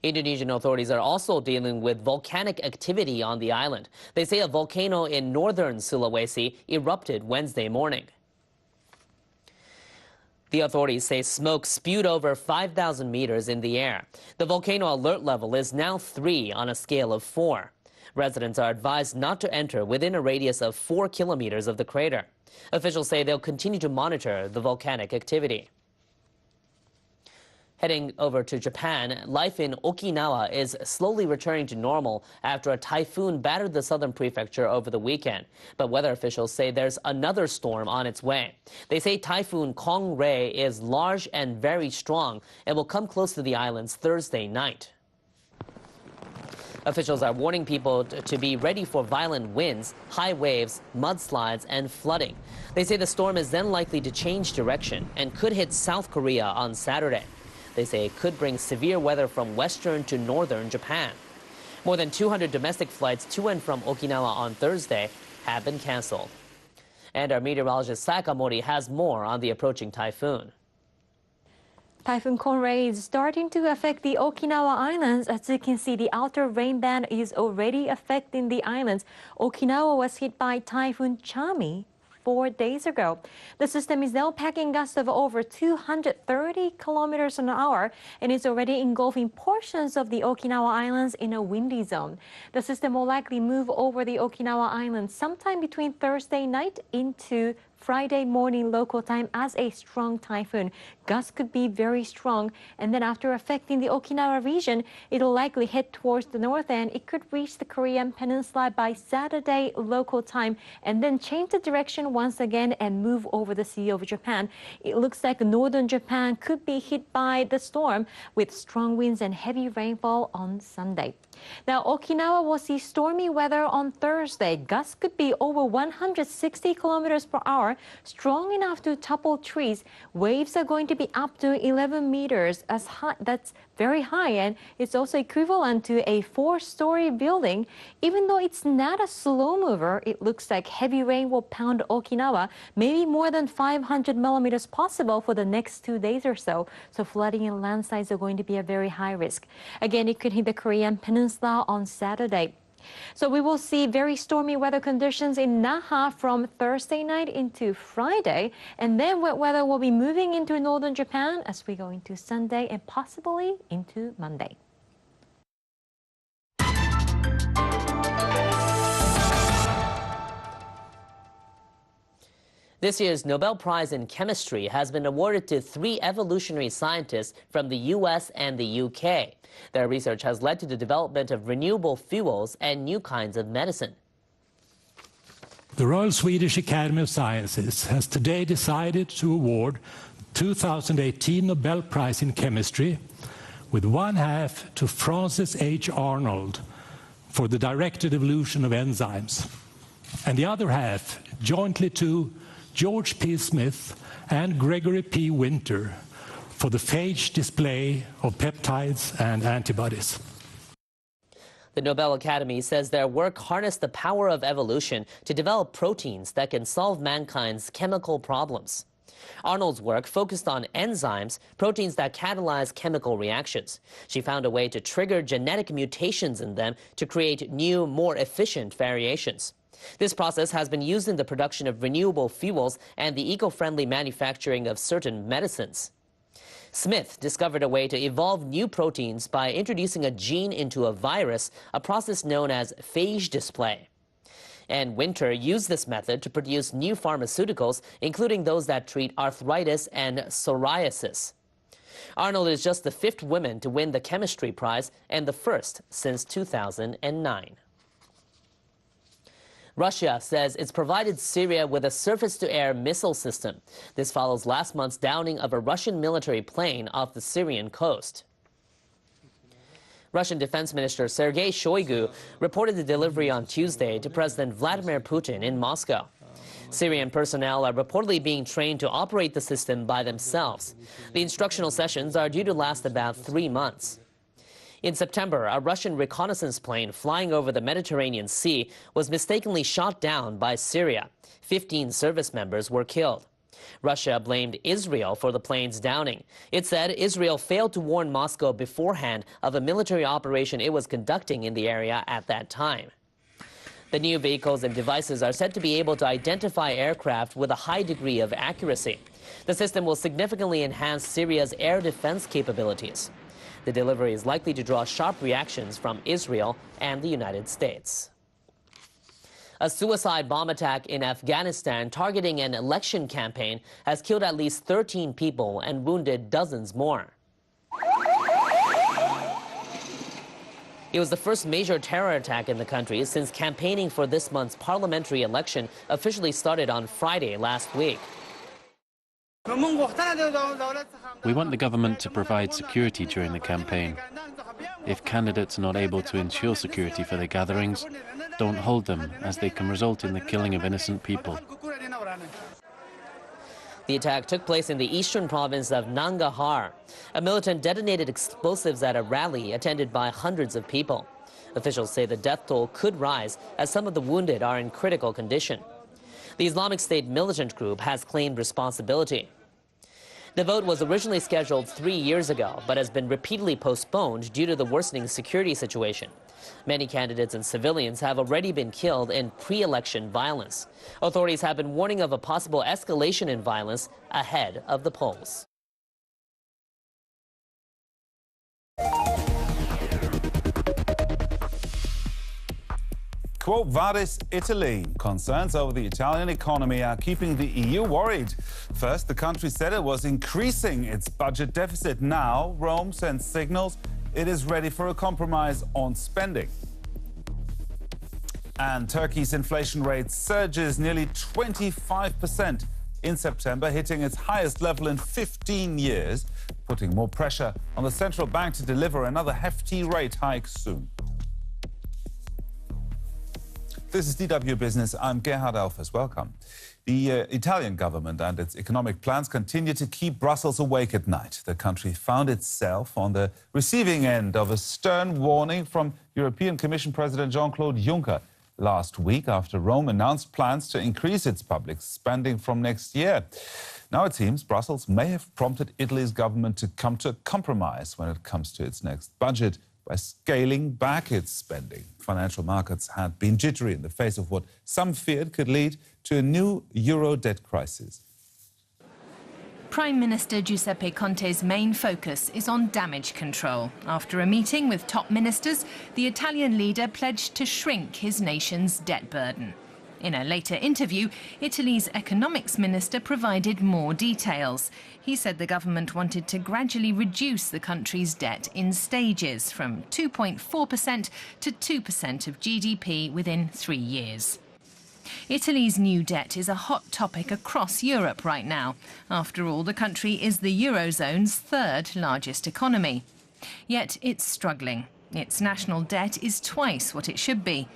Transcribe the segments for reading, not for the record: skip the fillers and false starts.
Indonesian authorities are also dealing with volcanic activity on the island. They say a volcano in northern Sulawesi erupted Wednesday morning. The authorities say smoke spewed over 5,000 meters in the air. The volcano alert level is now 3 on a scale of 4. Residents are advised not to enter within a radius of 4 kilometers of the crater. Officials say they'll continue to monitor the volcanic activity. Heading over to Japan, life in Okinawa is slowly returning to normal after a typhoon battered the southern prefecture over the weekend. But weather officials say there's another storm on its way. They say Typhoon Kong-Ray is large and very strong and will come close to the islands Thursday night. Officials are warning people to be ready for violent winds, high waves, mudslides, and flooding. They say the storm is then likely to change direction and could hit South Korea on Saturday. They say it could bring severe weather from western to northern Japan. More than 200 domestic flights to and from Okinawa on Thursday have been canceled. And our meteorologist Sakamori has more on the approaching typhoon. Typhoon Kong-Ray is starting to affect the Okinawa Islands. As you can see, the outer rain band is already affecting the islands. Okinawa was hit by Typhoon Chami 4 days ago. The system is now packing gusts of over 230 kilometers an hour and is already engulfing portions of the Okinawa Islands in a windy zone. The system will likely move over the Okinawa Islands sometime between Thursday night into Friday morning local time as a strong typhoon. Gusts could be very strong, and then after affecting the Okinawa region, it'll likely head towards the north end. It could reach the Korean peninsula by Saturday local time and then change the direction once again and move over the Sea of Japan. It looks like northern Japan could be hit by the storm with strong winds and heavy rainfall on Sunday. Now, Okinawa will see stormy weather on Thursday. Gusts could be over 160 kilometers per hour, strong enough to topple trees. Waves are going to be up to 11 meters. As high, that's very high, and it's also equivalent to a 4-story building. Even though it's not a slow mover, it looks like heavy rain will pound Okinawa, maybe more than 500 millimeters possible for the next 2 days or so. So flooding and landslides are going to be a very high risk. Again, it could hit the Korean peninsula on Saturday. So we will see very stormy weather conditions in Naha from Thursday night into Friday, and then wet weather will be moving into northern Japan as we go into Sunday and possibly into Monday. This year's Nobel Prize in Chemistry has been awarded to 3 evolutionary scientists from the US and the UK. Their research has led to the development of renewable fuels and new kinds of medicine. The Royal Swedish Academy of Sciences has today decided to award 2018 Nobel Prize in Chemistry with one half to Francis H. Arnold for the directed evolution of enzymes, and the other half jointly to George P. Smith and Gregory P. Winter for the phage display of peptides and antibodies. The Nobel Academy says their work harnessed the power of evolution to develop proteins that can solve mankind's chemical problems. Arnold's work focused on enzymes, proteins that catalyze chemical reactions. She found a way to trigger genetic mutations in them to create new, more efficient variations. This process has been used in the production of renewable fuels and the eco-friendly manufacturing of certain medicines. Smith discovered a way to evolve new proteins by introducing a gene into a virus, a process known as phage display. And Winter used this method to produce new pharmaceuticals, including those that treat arthritis and psoriasis. Arnold is just the 5th woman to win the chemistry prize and the 1st since 2009. Russia says it's provided Syria with a surface-to-air missile system. This follows last month's downing of a Russian military plane off the Syrian coast. Russian Defense Minister Sergei Shoigu reported the delivery on Tuesday to President Vladimir Putin in Moscow. Syrian personnel are reportedly being trained to operate the system by themselves. The instructional sessions are due to last about 3 months. In September, a Russian reconnaissance plane flying over the Mediterranean Sea was mistakenly shot down by Syria. 15 service members were killed. Russia blamed Israel for the plane's downing. It said Israel failed to warn Moscow beforehand of a military operation it was conducting in the area at that time. The new vehicles and devices are said to be able to identify aircraft with a high degree of accuracy. The system will significantly enhance Syria's air defense capabilities. The delivery is likely to draw sharp reactions from Israel and the United States. A suicide bomb attack in Afghanistan targeting an election campaign has killed at least 13 people and wounded dozens more. It was the first major terror attack in the country since campaigning for this month's parliamentary election officially started on Friday last week. We want the government to provide security during the campaign. If candidates are not able to ensure security for their gatherings, don't hold them, as they can result in the killing of innocent people. The attack took place in the eastern province of Nangarhar. A militant detonated explosives at a rally attended by hundreds of people. Officials say the death toll could rise as some of the wounded are in critical condition. The Islamic State militant group has claimed responsibility. The vote was originally scheduled 3 years ago, but has been repeatedly postponed due to the worsening security situation. Many candidates and civilians have already been killed in pre-election violence. Authorities have been warning of a possible escalation in violence ahead of the polls. Quo vadis Italy? Concerns over the Italian economy are keeping the EU worried. First, the country said it was increasing its budget deficit. Now, Rome sends signals it is ready for a compromise on spending. And Turkey's inflation rate surges nearly 25% in September, hitting its highest level in 15 years, putting more pressure on the central bank to deliver another hefty rate hike soon. This is DW Business. I'm Gerhard Elfers. Welcome. The Italian government and its economic plans continue to keep Brussels awake at night. The country found itself on the receiving end of a stern warning from European Commission President Jean-Claude Juncker last week after Rome announced plans to increase its public spending from next year. Now it seems Brussels may have prompted Italy's government to come to a compromise when it comes to its next budget by scaling back its spending. Financial markets had been jittery in the face of what some feared could lead to a new euro debt crisis. Prime Minister Giuseppe Conte's main focus is on damage control. After a meeting with top ministers, the Italian leader pledged to shrink his nation's debt burden. In a later interview, Italy's economics minister provided more details. He said the government wanted to gradually reduce the country's debt in stages from 2.4% to 2% of GDP within 3 years. Italy's new debt is a hot topic across Europe right now. After all, the country is the Eurozone's third largest economy. Yet it's struggling. Its national debt is twice what it should be.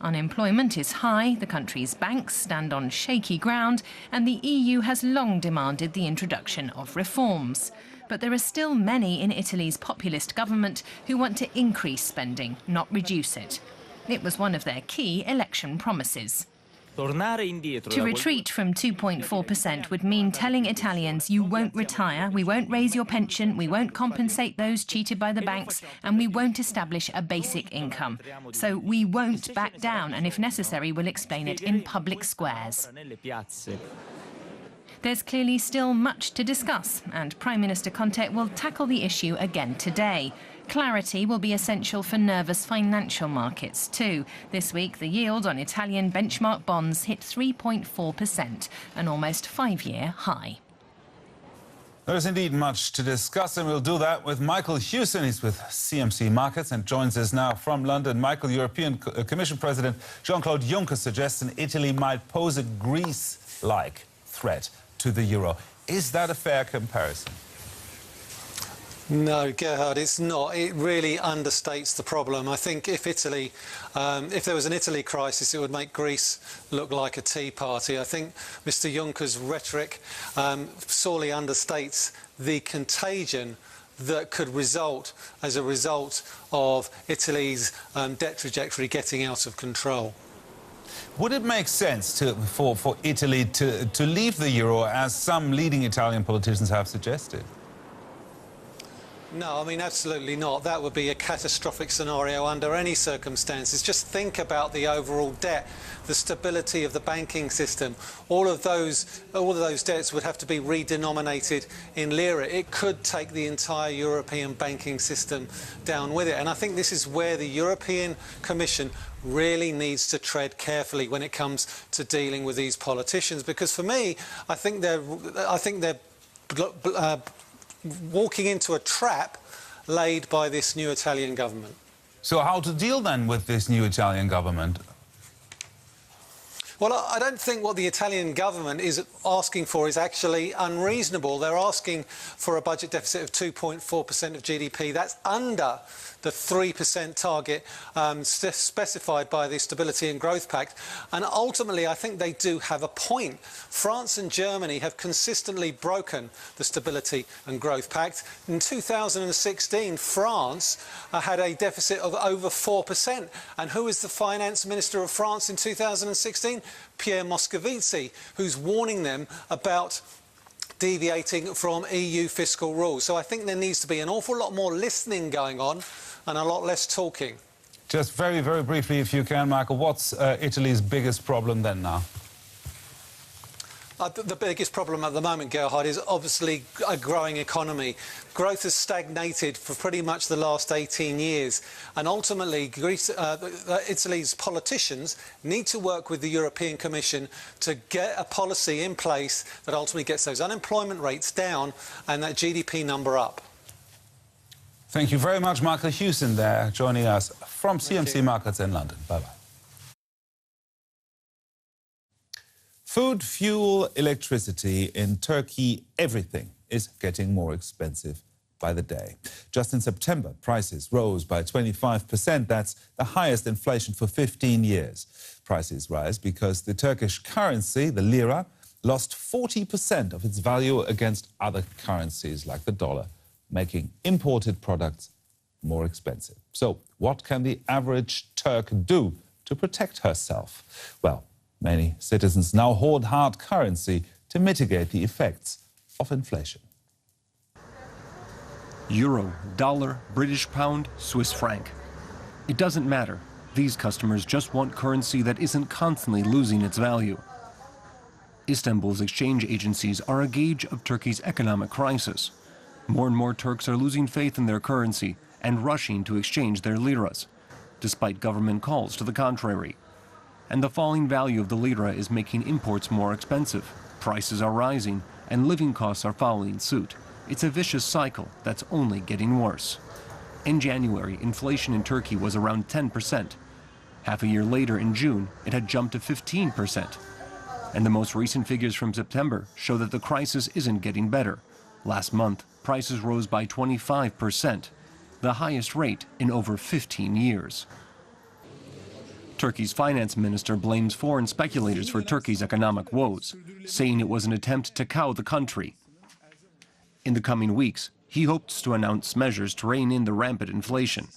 Unemployment is high, the country's banks stand on shaky ground, and the EU has long demanded the introduction of reforms. But there are still many in Italy's populist government who want to increase spending, not reduce it. It was one of their key election promises. To retreat from 2.4% would mean telling Italians, you won't retire, we won't raise your pension, we won't compensate those cheated by the banks, and we won't establish a basic income. So we won't back down, and if necessary, we'll explain it in public squares. There's clearly still much to discuss, and Prime Minister Conte will tackle the issue again today. Clarity will be essential for nervous financial markets too. This week, the yield on Italian benchmark bonds hit 3.4%, an almost 5-year high. There is indeed much to discuss, and we'll do that with Michael Hewson. He's with CMC Markets and joins us now from London. Michael, European Commission President Jean-Claude Juncker suggests that Italy might pose a Greece-like threat to the euro. Is that a fair comparison? No, Gerhard, it's not. It really understates the problem. I think if there was an Italy crisis, it would make Greece look like a tea party. I think Mr. Juncker's rhetoric sorely understates the contagion that could result as a result of Italy's debt trajectory getting out of control. Would it make sense for Italy to leave the euro, as some leading Italian politicians have suggested? No, I mean, absolutely not. That would be a catastrophic scenario under any circumstances. Just think about the overall debt, the stability of the banking system. All of those debts would have to be redenominated in lira. It could take the entire European banking system down with it. And I think this is where the European Commission really needs to tread carefully when it comes to dealing with these politicians. Because for me, I think they're walking into a trap laid by this new Italian government. So how to deal then with this new Italian government? Well, I don't think what the Italian government is asking for is actually unreasonable. They're asking for a budget deficit of 2.4% of GDP. That's under the 3% target specified by the Stability and Growth Pact. And ultimately, I think they do have a point. France and Germany have consistently broken the Stability and Growth Pact. In 2016, France had a deficit of over 4%. And who is the finance minister of France in 2016? Pierre Moscovici, who's warning them about deviating from EU fiscal rules. So I think there needs to be an awful lot more listening going on and a lot less talking. Just very, very briefly, if you can, Michael, what's Italy's biggest problem then now? The biggest problem at the moment, Gerhard, is obviously a growing economy. Growth has stagnated for pretty much the last 18 years. And ultimately, Italy's politicians need to work with the European Commission to get a policy in place that ultimately gets those unemployment rates down and that GDP number up. Thank you very much, Michael Hewson there, joining us from CMC Markets in London. Bye-bye. Food, fuel, electricity in Turkey, everything is getting more expensive by the day. Just in September, prices rose by 25%. That's the highest inflation for 15 years. Prices rise because the Turkish currency, the lira, lost 40% of its value against other currencies like the dollar, making imported products more expensive. So what can the average Turk do to protect herself? Well, many citizens now hoard hard currency to mitigate the effects of inflation. Euro, dollar, British pound, Swiss franc. It doesn't matter. These customers just want currency that isn't constantly losing its value. Istanbul's exchange agencies are a gauge of Turkey's economic crisis. More and more Turks are losing faith in their currency and rushing to exchange their liras, despite government calls to the contrary. And the falling value of the lira is making imports more expensive. Prices are rising and living costs are following suit. It's a vicious cycle that's only getting worse. In January, inflation in Turkey was around 10%. Half a year later, in June, it had jumped to 15%. And the most recent figures from September show that the crisis isn't getting better. Last month, prices rose by 25%, the highest rate in over 15 years. Turkey's finance minister blames foreign speculators for Turkey's economic woes, saying it was an attempt to cow the country. In the coming weeks, he hopes to announce measures to rein in the rampant inflation.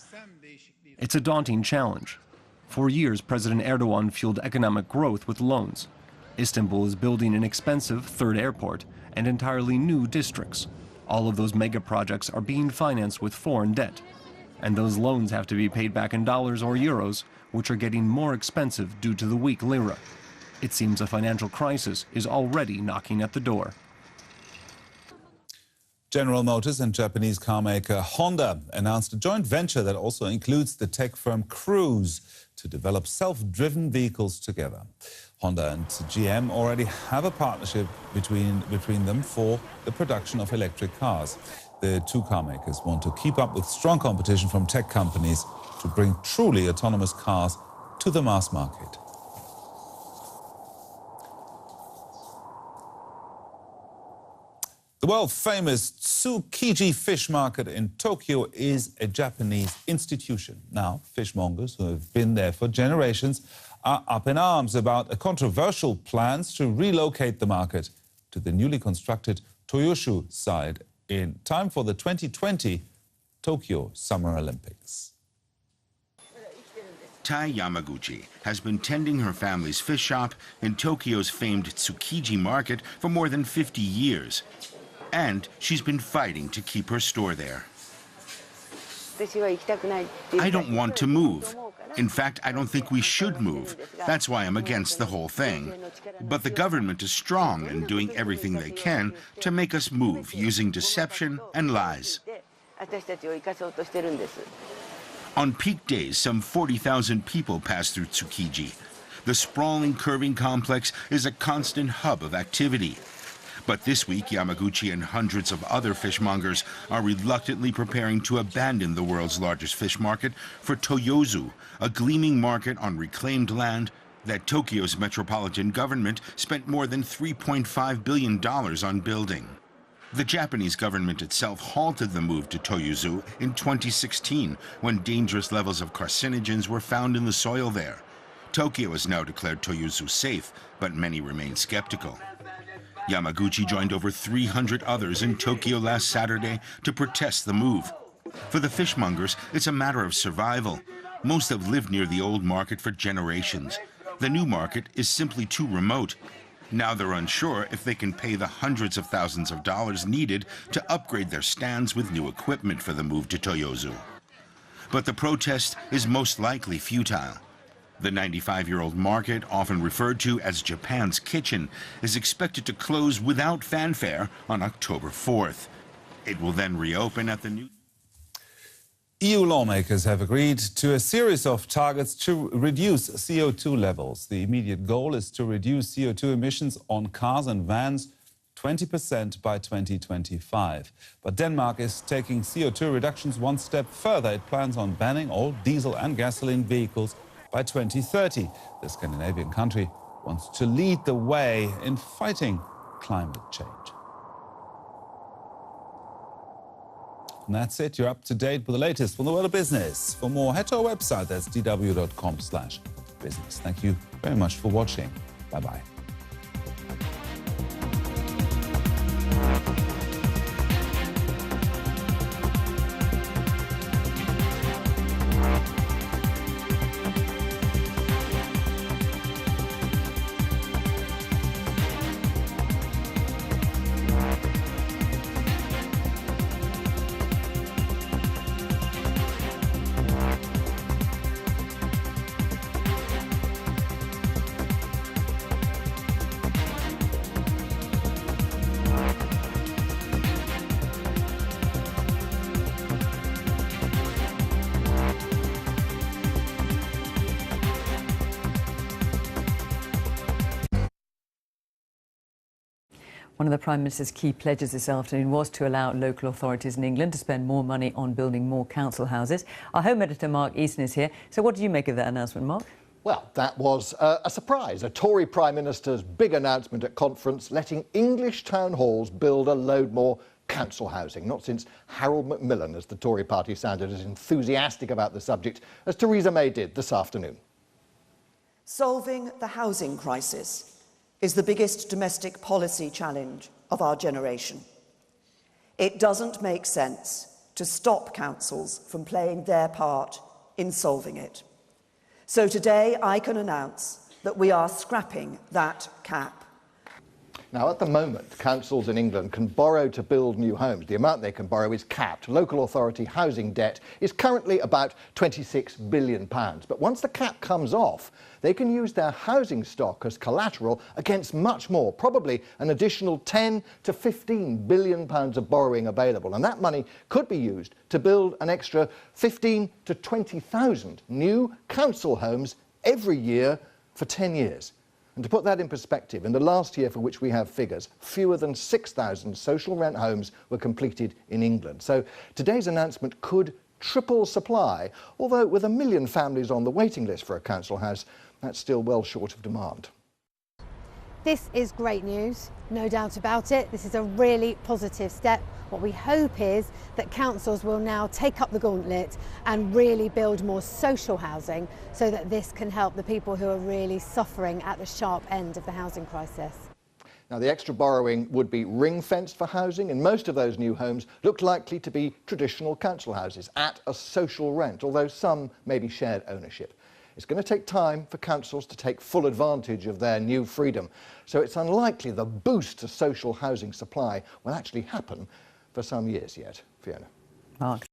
It's a daunting challenge. For years, President Erdogan fueled economic growth with loans. Istanbul is building an expensive third airport and entirely new districts. All of those mega projects are being financed with foreign debt. And those loans have to be paid back in dollars or euros, which are getting more expensive due to the weak lira. It seems a financial crisis is already knocking at the door. General Motors and Japanese car maker Honda announced a joint venture that also includes the tech firm Cruise to develop self-driven vehicles together. Honda and GM already have a partnership between them for the production of electric cars. The two car makers want to keep up with strong competition from tech companies to bring truly autonomous cars to the mass market. The world-famous Tsukiji fish market in Tokyo is a Japanese institution. Now, fishmongers who have been there for generations are up in arms about a controversial plans to relocate the market to the newly constructed Toyoshu side in time for the 2020 Tokyo Summer Olympics. Tai Yamaguchi has been tending her family's fish shop in Tokyo's famed Tsukiji market for more than 50 years. And she's been fighting to keep her store there. I don't want to move. In fact, I don't think we should move. That's why I'm against the whole thing. But the government is strong and doing everything they can to make us move using deception and lies. On peak days, some 40,000 people pass through Tsukiji. The sprawling, curving complex is a constant hub of activity. But this week, Yamaguchi and hundreds of other fishmongers are reluctantly preparing to abandon the world's largest fish market for Toyozu, a gleaming market on reclaimed land that Tokyo's metropolitan government spent more than $3.5 billion on building. The Japanese government itself halted the move to Toyozu in 2016 when dangerous levels of carcinogens were found in the soil there. Tokyo has now declared Toyozu safe, but many remain skeptical. Yamaguchi joined over 300 others in Tokyo last Saturday to protest the move. For the fishmongers, it's a matter of survival. Most have lived near the old market for generations. The new market is simply too remote. Now they're unsure if they can pay the hundreds of thousands of dollars needed to upgrade their stands with new equipment for the move to Toyozu. But the protest is most likely futile. The 95-year-old market, often referred to as Japan's kitchen, is expected to close without fanfare on October 4th. It will then reopen at the new... EU lawmakers have agreed to a series of targets to reduce CO2 levels. The immediate goal is to reduce CO2 emissions on cars and vans 20% by 2025. But Denmark is taking CO2 reductions one step further. It plans on banning all diesel and gasoline vehicles by 2030. The Scandinavian country wants to lead the way in fighting climate change. And that's it. You're up to date with the latest from the world of business. For more, head to our website. That's dw.com/business. Thank you very much for watching. Bye-bye. One of the Prime Minister's key pledges this afternoon was to allow local authorities in England to spend more money on building more council houses. Our Home Editor Mark Easton is here. So what did you make of that announcement, Mark? Well, that was a surprise. A Tory Prime Minister's big announcement at conference, letting English town halls build a load more council housing. Not since Harold Macmillan has the Tory party sounded as enthusiastic about the subject as Theresa May did this afternoon. Solving the housing crisis is the biggest domestic policy challenge of our generation. It doesn't make sense to stop councils from playing their part in solving it. So today I can announce that we are scrapping that cap. Now, at the moment, councils in England can borrow to build new homes. The amount they can borrow is capped. Local authority housing debt is currently about £26 billion. But once the cap comes off, they can use their housing stock as collateral against much more, probably an additional £10 to £15 billion of borrowing available. And that money could be used to build an extra 15 to 20,000 new council homes every year for 10 years. And to put that in perspective, in the last year for which we have figures, fewer than 6,000 social rent homes were completed in England. So today's announcement could triple supply, although with 1 million families on the waiting list for a council house, that's still well short of demand. This is great news, no doubt about it. This is a really positive step. What we hope is that councils will now take up the gauntlet and really build more social housing so that this can help the people who are really suffering at the sharp end of the housing crisis. Now, the extra borrowing would be ring-fenced for housing, and most of those new homes look likely to be traditional council houses at a social rent, although some may be shared ownership. It's going to take time for councils to take full advantage of their new freedom. So it's unlikely the boost to social housing supply will actually happen for some years yet. Fiona. Mark.